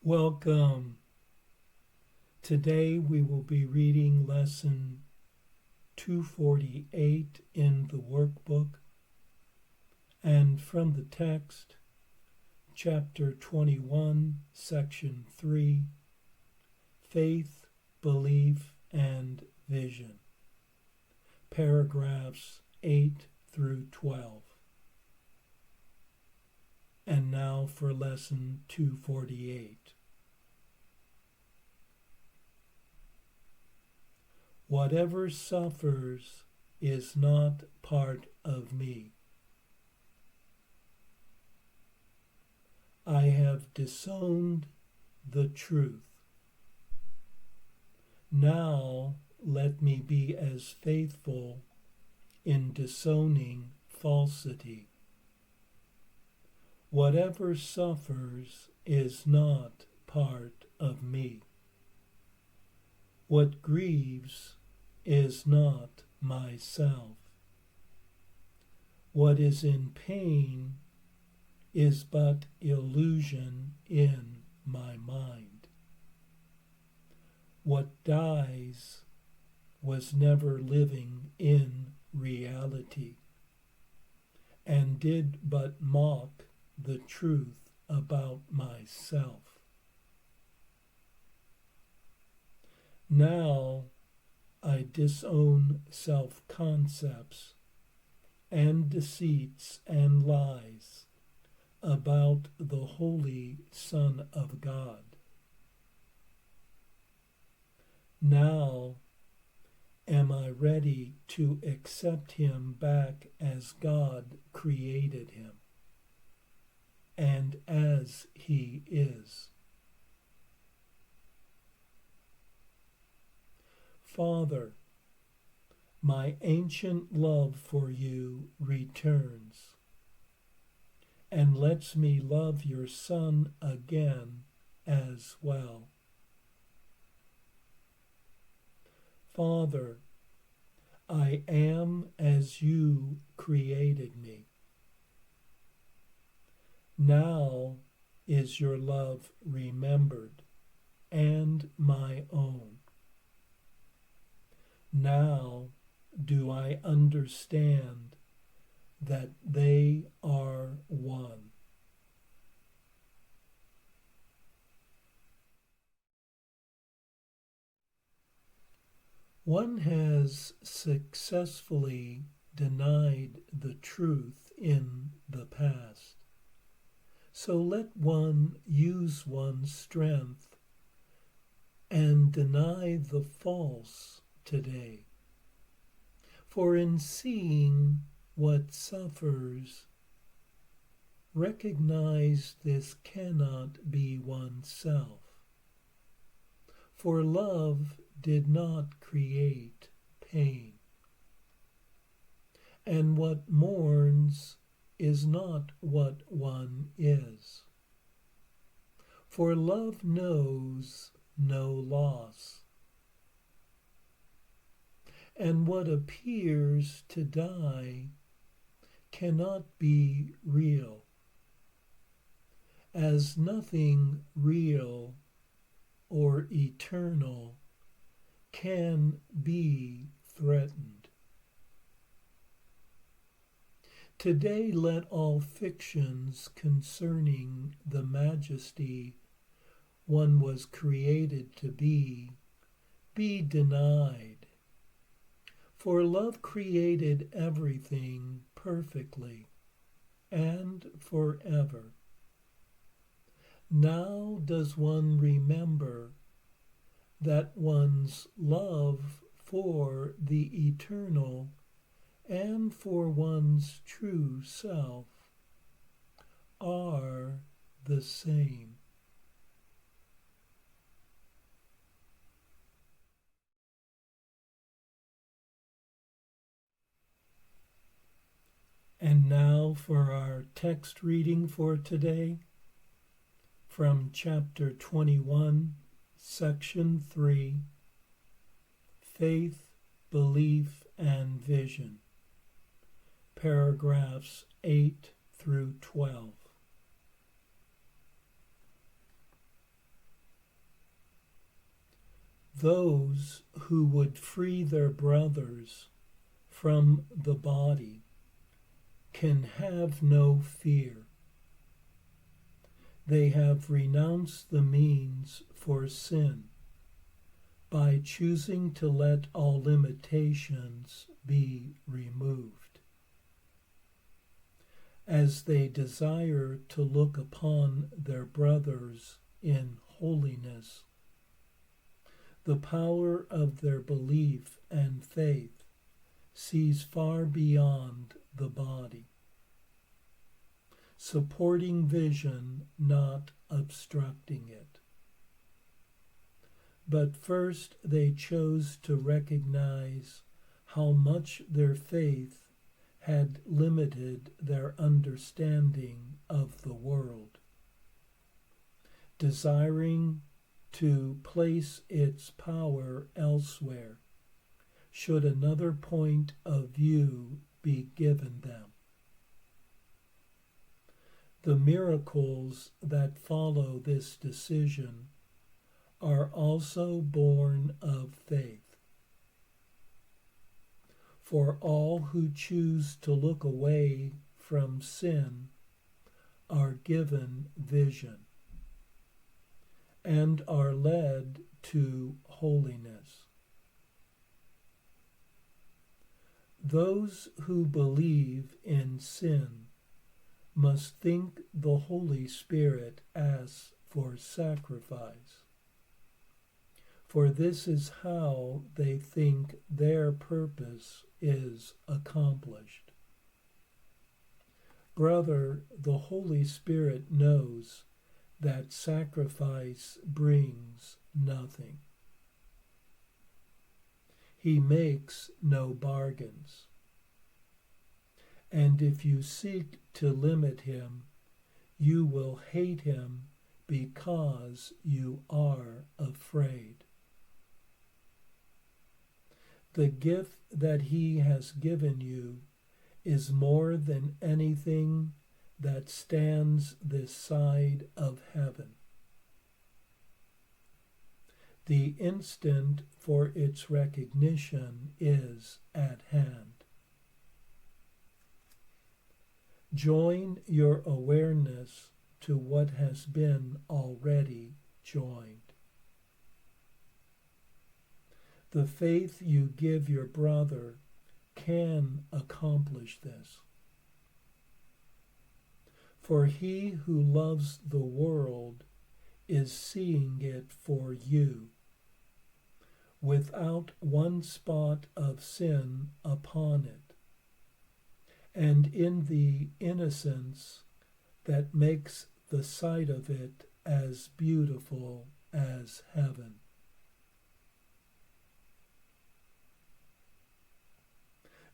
Welcome. Today we will be reading lesson 248 in the workbook and from the text, chapter 21, section 3, Faith, Belief, and Vision, paragraphs 8 through 12. And now for lesson 248. Whatever suffers is not part of me. I have disowned the truth. Now let me be as faithful in disowning falsity. Whatever suffers is not part of me. What grieves is not myself. What is in pain is but illusion in my mind. What dies was never living in reality, and did but mock the truth about myself. Now I disown self-concepts and deceits and lies about the Holy Son of God. Now am I ready to accept him back as God created him and as he is. Father, my ancient love for you returns and lets me love your Son again as well. Father, I am as you created me. Now is your love remembered and my own. Now do I understand that they are one. One has successfully denied the truth in the past, so let one use one's strength and deny the false today. For in seeing what suffers, recognize this cannot be oneself. For love did not create pain, and what mourns is not what one is. For love knows no loss, and what appears to die cannot be real, as nothing real or eternal can be threatened. Today let all fictions concerning the majesty one was created to be denied. For love created everything perfectly and forever. Now does one remember that one's love for the eternal and for one's true self are the same. And now for our text reading for today, from chapter 21, section 3, Faith, Belief, and Vision, paragraphs 8 through 12. Those who would free their brothers from the body can have no fear. They have renounced the means for sin by choosing to let all limitations be removed. As they desire to look upon their brothers in holiness, the power of their belief and faith sees far beyond the body, supporting vision, not obstructing it. But first they chose to recognize how much their faith had limited their understanding of the world, desiring to place its power elsewhere, should another point of view be given them. The miracles that follow this decision are also born of faith. For all who choose to look away from sin are given vision and are led to holiness. Those who believe in sin must think the Holy Spirit asks for sacrifice, for this is how they think their purpose is accomplished. Brother, the Holy Spirit knows that sacrifice brings nothing. He makes no bargains. And if you seek to limit him, you will hate him because you are afraid. The gift that he has given you is more than anything that stands this side of heaven. The instant for its recognition is at hand. Join your awareness to what has been already joined. The faith you give your brother can accomplish this. For he who loves the world is seeing it for you, without one spot of sin upon it, and in the innocence that makes the sight of it as beautiful as heaven.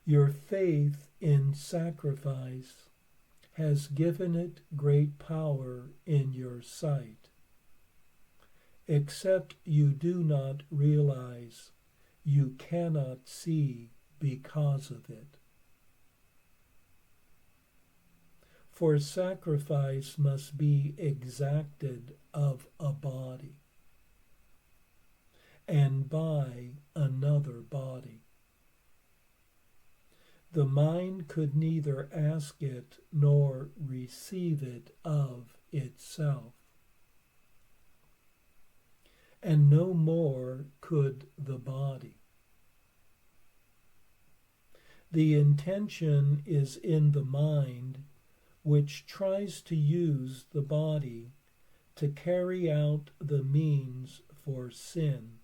Your faith in sacrifice has given it great power in your sight, except you do not realize you cannot see because of it. For sacrifice must be exacted of a body, and by another body. The mind could neither ask it nor receive it of itself, and no more could the body. The intention is in the mind, which tries to use the body to carry out the means for sin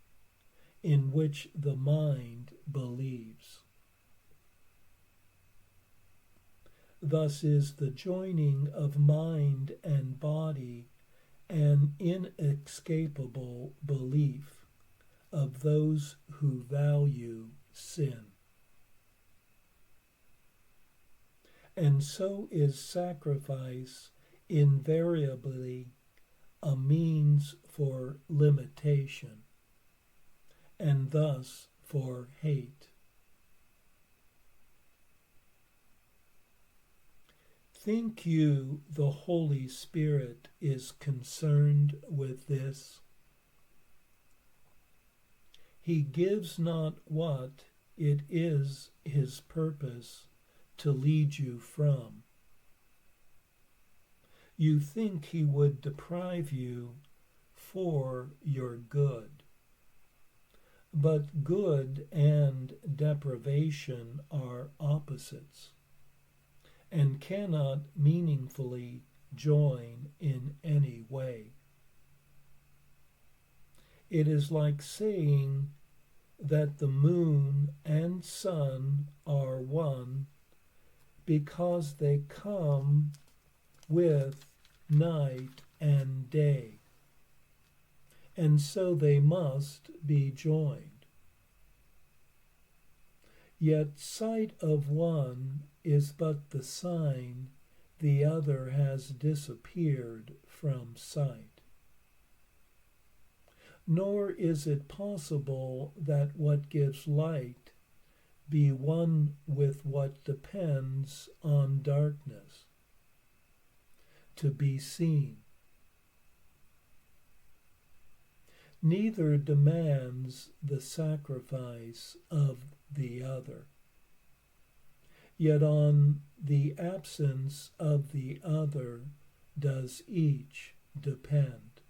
in which the mind believes. Thus is the joining of mind and body an inescapable belief of those who value sin. And so is sacrifice invariably a means for limitation, and thus for hate. Think you the Holy Spirit is concerned with this? He gives not what it is his purpose to lead you from. You think he would deprive you for your good. But good and deprivation are opposites and cannot meaningfully join in any way. It is like saying that the moon and sun are one because they come with night and day, and so they must be joined. Yet sight of one is but the sign the other has disappeared from sight. Nor is it possible that what gives light be one with what depends on darkness to be seen. Neither demands the sacrifice of the other. Yet on the absence of the other does each depend.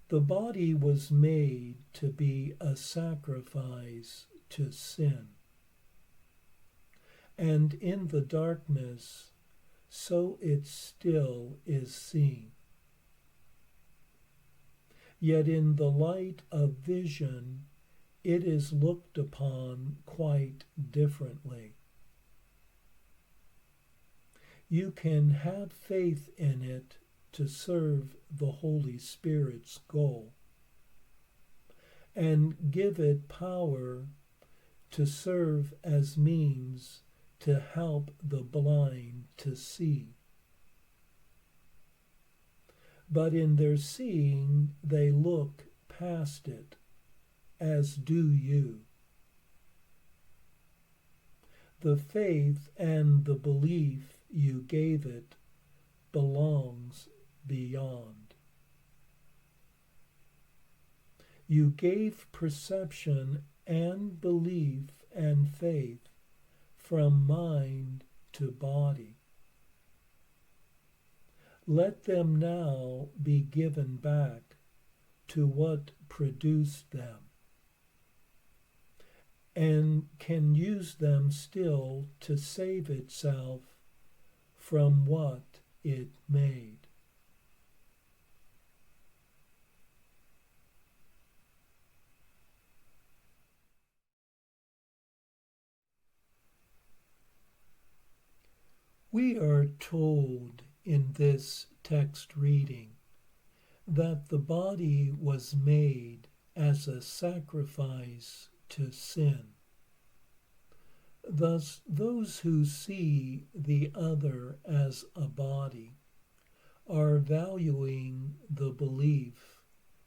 The body was made to be a sacrifice to sin. And in the darkness, so it still is seen. Yet in the light of vision, it is looked upon quite differently. You can have faith in it to serve the Holy Spirit's goal, and give it power to serve as means to help the blind to see. But in their seeing, they look past it, as do you. The faith and the belief you gave it belongs beyond. You gave perception and belief and faith from mind to body. Let them now be given back to what produced them, and can use them still to save itself from what it made. We are told in this text reading that the body was made as a sacrifice to sin. Thus, those who see the other as a body are valuing the belief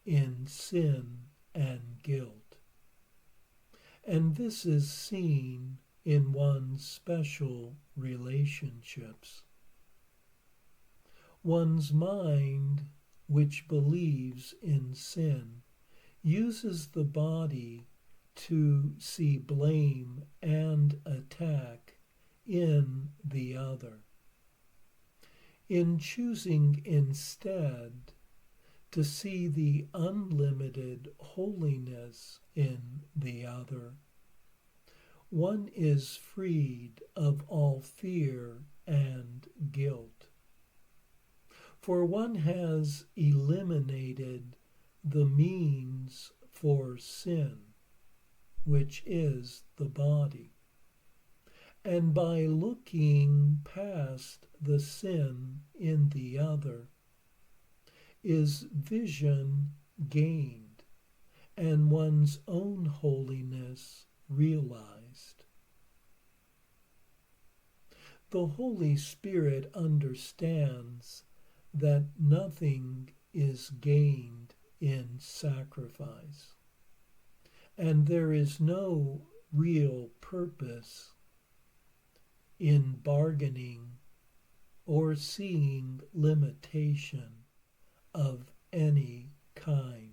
in sin and guilt. And this is seen in one's special relationships. One's mind, which believes in sin, uses the body to see blame and attack in the other. In choosing instead to see the unlimited holiness in the other, one is freed of all fear and guilt. For one has eliminated the means for sin, which is the body. And by looking past the sin in the other, is vision gained and one's own holiness realized. The Holy Spirit understands that nothing is gained in sacrifice, and there is no real purpose in bargaining or seeing limitation of any kind.